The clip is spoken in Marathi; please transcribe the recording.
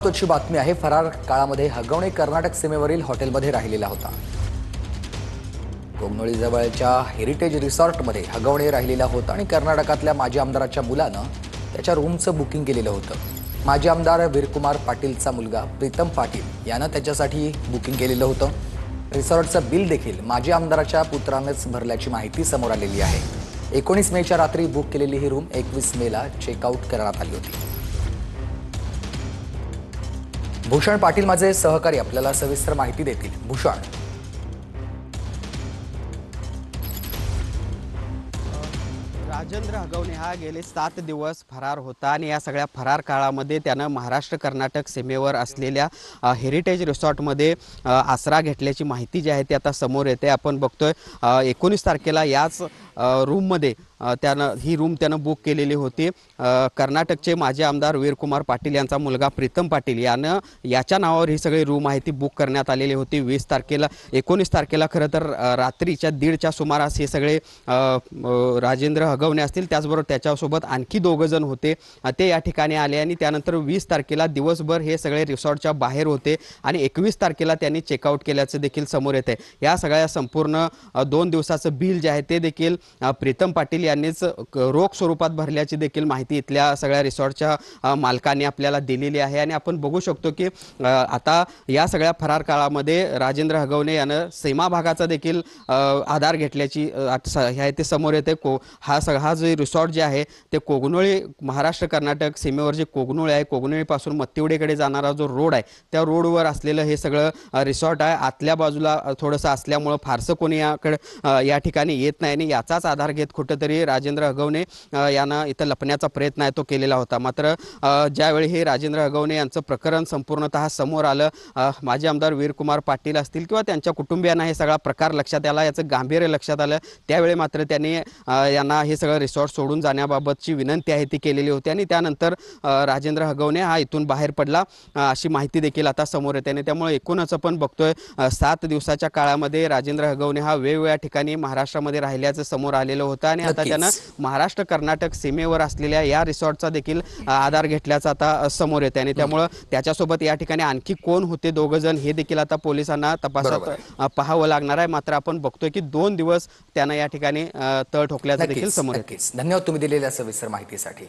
महत्त्वाची बातमी आहे। फरार काळामध्ये हगवणे कर्नाटक सीमेवरील हॉटेलमध्ये राहिलेला होता। कोगनोळी जवळच्या हेरिटेज रिसॉर्टमध्ये हगवणे राहिलेला होता आणि कर्नाटकातल्या माजी आमदाराच्या मुलानं त्याच्या रूमचं बुकिंग केलेलं होतं। माजी आमदार वीरकुमार पाटीलचा मुलगा प्रीतम पाटील यानं त्याच्यासाठी बुकिंग केलेलं होतं। रिसॉर्टचं बिल देखील माजी आमदाराच्या पुत्रानेच भरल्याची माहिती समोर आलेली आहे। 19 मेच्या रात्री बुक केलेली ही रूम 21 मेला चेकआउट करण्यात आली होती। भूषण पाटील माझे सहकारी आपल्याला सविस्तर माहिती देतील। भूषण, राजेंद्र हगवणे हा गेले 7 दिवस फरार होता आणि या सगळ्या फरार काळामध्ये त्यानं महाराष्ट्र कर्नाटक सीमेवर असलेल्या हेरिटेज रिसॉर्टमध्ये आसरा घेतल्याची माहिती जी आहे ती आता समोर येते। आपण बघतोय 19 तारखेला याच रूममध्ये त्यानं ही रूम त्यानं बुक केलेली होती। कर्नाटकचे माजी आमदार वीरकुमार पाटील यांचा मुलगा प्रीतम पाटील यानं याच्या नावावर ही सगळी रूम आहे ती बुक करण्यात आलेली होती। 19 तारखेला खरं तर रात्रीच्या 1:30च्या सुमारास हे सगळे राजेंद्र हगवणे असतील त्याचबरोबर त्याच्यासोबत आणखी 2 जण होते ते या ठिकाणी आले आणि त्यानंतर 20 तारखेला दिवसभर हे सगळे रिसॉर्टच्या बाहेर होते आणि 21 तारखेला त्यांनी चेकआउट केल्याचं देखील समोर येते। या सगळ्या संपूर्ण 2 दिवसाचं बिल जे आहे ते देखील प्रीतम पाटील यांनीच रोख स्वरूपात भरल्याची देखील माहिती इथल्या सगळ्या रिसॉर्टच्या मालकांनी आपल्याला दिलेली आहे। आणि आपण बघू शकतो की आता या सगळ्या फरार काळामध्ये राजेंद्र हगवणे यानं सीमा भागाचा देखील आधार घेतल्याची हे आहे ते समोर येते। हा जो रिसॉर्ट जे आहे ते कोगनोळी महाराष्ट्र कर्नाटक सीमेवर जे कोगनोळी आहे कोगनोळीपासून मत्तिवडेकडे जाणारा जो रोड आहे त्या रोडवर असलेलं हे सगळं रिसॉर्ट आहे। आतल्या बाजूला थोडंसं असल्यामुळं फारसं कोणी या ठिकाणी येत नाही आणि याचाच आधार घेत कुठंतरी राजेंद्र हगवणे यानं इथं लपण्याचा प्रयत्न आहे तो केलेला होता। मात्र ज्यावेळी हे राजेंद्र हगवणे यांचं प्रकरण संपूर्णतः समोर आलं, माजी आमदार वीरकुमार पाटील असतील किंवा त्यांच्या कुटुंबियांना हे सगळा प्रकार लक्षात आला, याचं गांभीर्य लक्षात आलं, त्यावेळी मात्र त्यांनी यांना हे सगळं रिसॉर्ट सोडून जाण्याबाबतची विनंती आहे ती केलेली होती आणि त्यानंतर राजेंद्र हगवणे हा इथून बाहेर पडला अशी माहिती देखील आता समोर येते। आणि त्यामुळे एकूणच आपण बघतोय 7 दिवसाच्या काळामध्ये राजेंद्र हगवणे हा वेगवेगळ्या ठिकाणी महाराष्ट्रामध्ये राहिल्याचं समोर आलेलं होतं आणि आता त्यानं महाराष्ट्र कर्नाटक सीमेवर असलेल्या या रिसॉर्टचा देखील आधार घेतल्याचा आता समोर येते आणि त्यामुळे त्याच्यासोबत या ठिकाणी आणखी कोण होते 2 जण हे देखील आता पोलिसांना तपासात पाहावं लागणार आहे। मात्र आपण बघतोय की 2 दिवस त्यानं या ठिकाणी तळ ठोकल्याचं देखील समोर येते। धन्यवाद तुम्ही दिलेल्या सविस्तर माहितीसाठी।